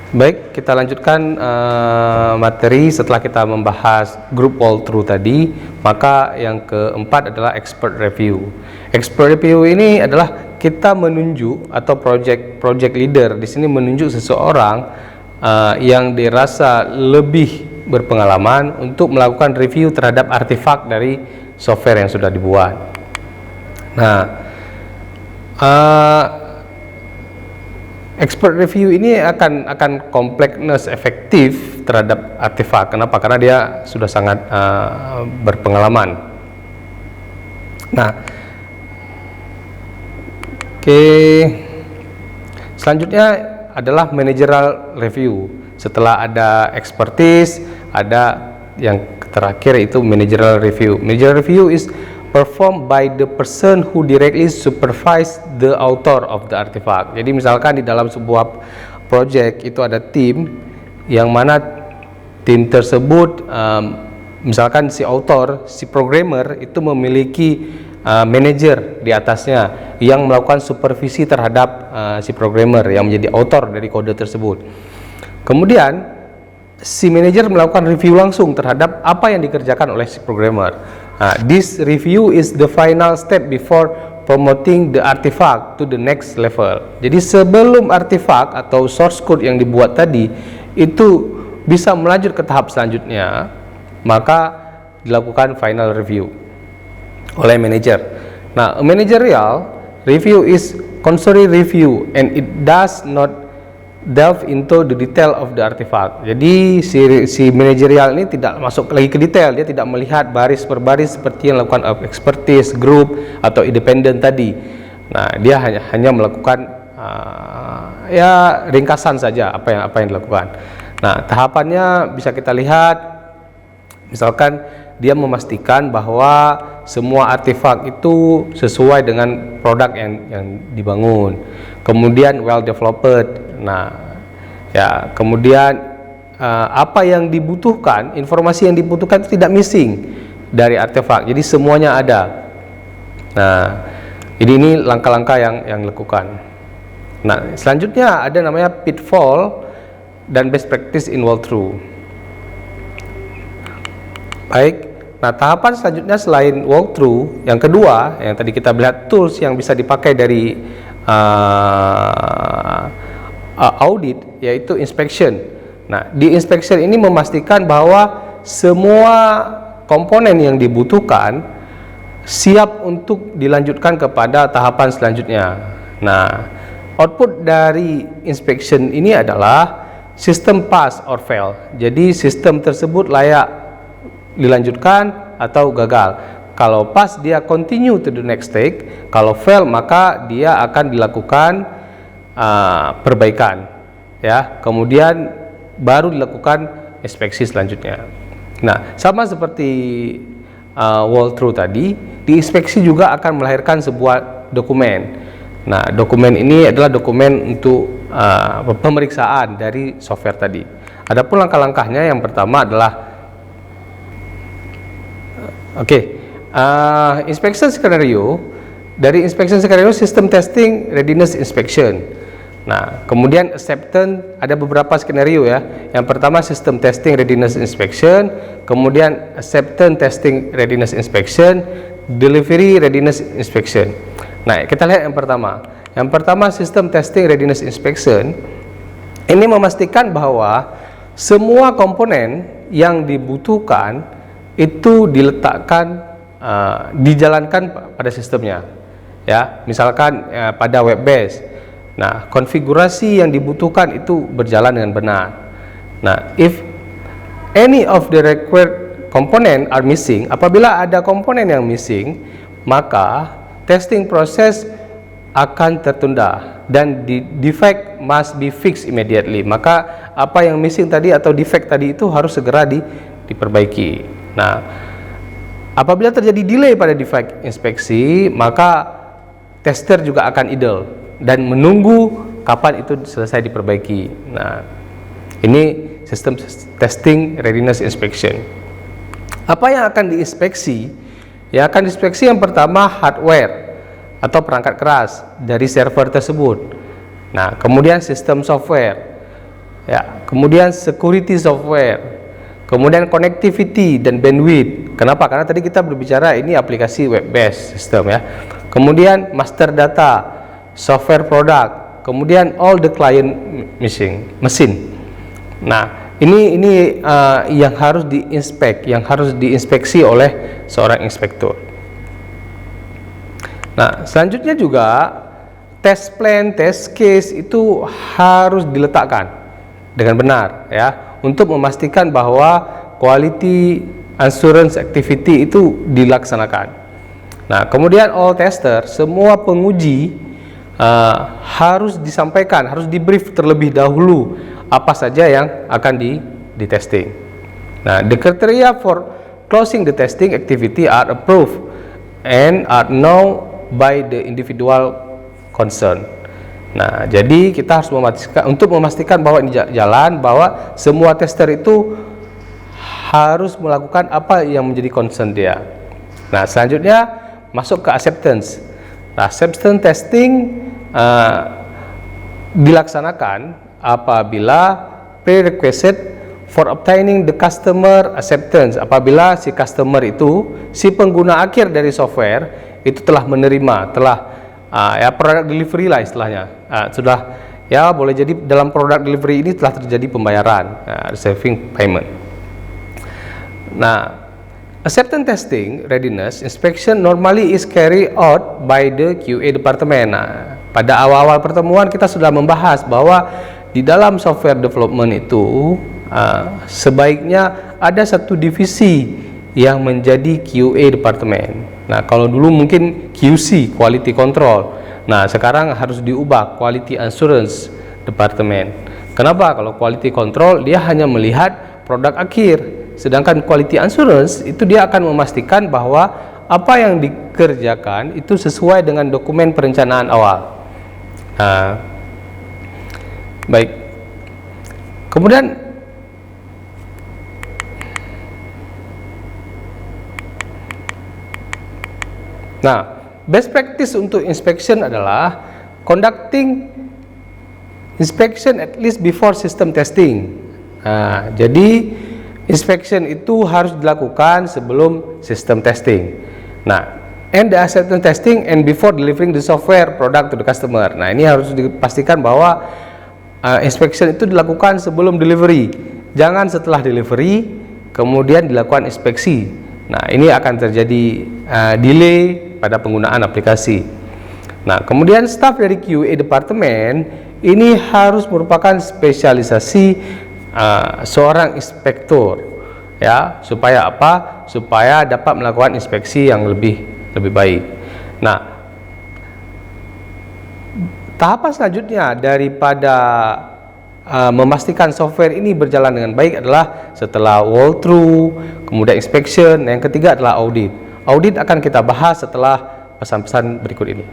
Baik, kita lanjutkan materi setelah kita membahas group walkthrough tadi. Maka yang keempat adalah expert review. Expert review ini adalah kita menunjuk atau project leader di sini menunjuk seseorang yang dirasa lebih berpengalaman untuk melakukan review terhadap artefak dari software yang sudah dibuat. Nah, expert review ini akan completeness efektif terhadap artefak. Kenapa? Karena dia sudah sangat berpengalaman. Nah, selanjutnya adalah managerial review. Setelah ada expertise, ada yang terakhir itu managerial review. Managerial review is performed by the person who directly supervise the author of the artifact. Jadi misalkan di dalam sebuah project itu ada tim yang mana tim tersebut misalkan si author, si programmer itu memiliki manager di atasnya yang melakukan supervisi terhadap si programmer yang menjadi author dari kode tersebut. Kemudian si manager melakukan review langsung terhadap apa yang dikerjakan oleh si programmer. This review is the final step before promoting the artifact to the next level. Jadi sebelum artefak atau source code yang dibuat tadi itu bisa melanjut ke tahap selanjutnya, maka dilakukan final review oleh manager. Nah, a managerial review is cursory review and it does not delve into the detail of the artifact. Jadi si managerial ini tidak masuk lagi ke detail, dia tidak melihat baris per baris seperti yang dilakukan expertise, group atau independent tadi. Nah, dia hanya melakukan ya ringkasan saja apa yang dilakukan. Nah, tahapannya bisa kita lihat, misalkan dia memastikan bahwa semua artefak itu sesuai dengan produk yang dibangun. Kemudian well developed. Nah, ya, kemudian apa yang dibutuhkan, informasi yang dibutuhkan itu tidak missing dari artefak. Jadi semuanya ada. Nah, ini langkah-langkah yang dilakukan. Nah, selanjutnya ada namanya pitfall dan best practice in walkthrough. Baik. Nah, tahapan selanjutnya selain walkthrough, yang kedua, yang tadi kita melihat tools yang bisa dipakai dari audit, yaitu inspection. Nah, di inspection ini memastikan bahwa semua komponen yang dibutuhkan siap untuk dilanjutkan kepada tahapan selanjutnya. Nah, output dari inspection ini adalah sistem pass or fail. Jadi sistem tersebut layak dilanjutkan atau gagal. Kalau pass, dia continue to the next stage. Kalau fail, maka dia akan dilakukan perbaikan, ya. Kemudian baru dilakukan inspeksi selanjutnya. Nah, sama seperti walkthrough tadi, di inspeksi juga akan melahirkan sebuah dokumen. Nah, dokumen ini adalah dokumen untuk pemeriksaan dari software tadi. Adapun langkah-langkahnya, yang pertama adalah inspection scenario. Dari inspection scenario, system testing, readiness inspection. Nah, kemudian acceptance, ada beberapa skenario ya. Yang pertama system testing readiness inspection, kemudian acceptance testing readiness inspection, delivery readiness inspection. Nah, kita lihat yang pertama. Yang pertama system testing readiness inspection. Ini memastikan bahwa semua komponen yang dibutuhkan itu diletakkan, dijalankan pada sistemnya, ya. Misalkan pada web base, nah, konfigurasi yang dibutuhkan itu berjalan dengan benar. Nah, if any of the required component are missing, apabila ada komponen yang missing, maka testing proses akan tertunda dan defect must be fixed immediately. Maka apa yang missing tadi atau defect tadi itu harus segera diperbaiki. Nah, apabila terjadi delay pada defect inspeksi, maka tester juga akan idle dan menunggu kapan itu selesai diperbaiki. Nah, ini sistem testing readiness inspection. Apa yang akan diinspeksi? Ya, akan diinspeksi yang pertama hardware atau perangkat keras dari server tersebut. Nah, kemudian sistem software, ya. Kemudian security software, kemudian connectivity dan bandwidth. Kenapa? Karena tadi kita berbicara ini aplikasi web based system ya. Kemudian master data, software product, kemudian all the client mesin. Nah, ini yang harus yang harus diinspeksi oleh seorang inspektur. Nah, selanjutnya juga test plan, test case itu harus diletakkan dengan benar ya, untuk memastikan bahwa quality assurance activity itu dilaksanakan. Nah, kemudian all tester, semua penguji harus disampaikan, harus di-brief terlebih dahulu apa saja yang akan di testing. Nah, the criteria for closing the testing activity are approved and are known by the individual concern. Nah, jadi kita harus memastikan bahwa ini jalan, bahwa semua tester itu harus melakukan apa yang menjadi concern dia. Nah, selanjutnya masuk ke acceptance. Nah, acceptance testing dilaksanakan apabila prerequisite for obtaining the customer acceptance, apabila si customer itu, si pengguna akhir dari software itu telah menerima, ya product delivery lah istilahnya, sudah ya boleh jadi dalam product delivery ini telah terjadi pembayaran, receiving payment. Nah, acceptance testing readiness inspection normally is carried out by the QA department. Nah, pada awal-awal pertemuan kita sudah membahas bahwa di dalam software development itu sebaiknya ada satu divisi yang menjadi QA department. Nah, kalau dulu mungkin QC, quality control. Nah, sekarang harus diubah quality assurance department. Kenapa? Kalau quality control dia hanya melihat produk akhir, sedangkan quality assurance itu dia akan memastikan bahwa apa yang dikerjakan itu sesuai dengan dokumen perencanaan awal. Nah, baik. Kemudian best practice untuk inspection adalah conducting inspection at least before system testing. Nah, jadi inspection itu harus dilakukan sebelum system testing. Nah, and the acceptance testing and before delivering the software product to the customer. Nah, ini harus dipastikan bahwa inspection itu dilakukan sebelum delivery, jangan setelah delivery kemudian dilakukan inspeksi. Nah, ini akan terjadi delay pada penggunaan aplikasi. Nah, kemudian staff dari QA departemen ini harus merupakan spesialisasi seorang inspektur ya, supaya apa? Supaya dapat melakukan inspeksi yang lebih baik. Nah, tahapan selanjutnya daripada memastikan software ini berjalan dengan baik adalah setelah walkthrough, kemudian inspection, yang ketiga adalah audit. Audit akan kita bahas setelah pesan-pesan berikut ini.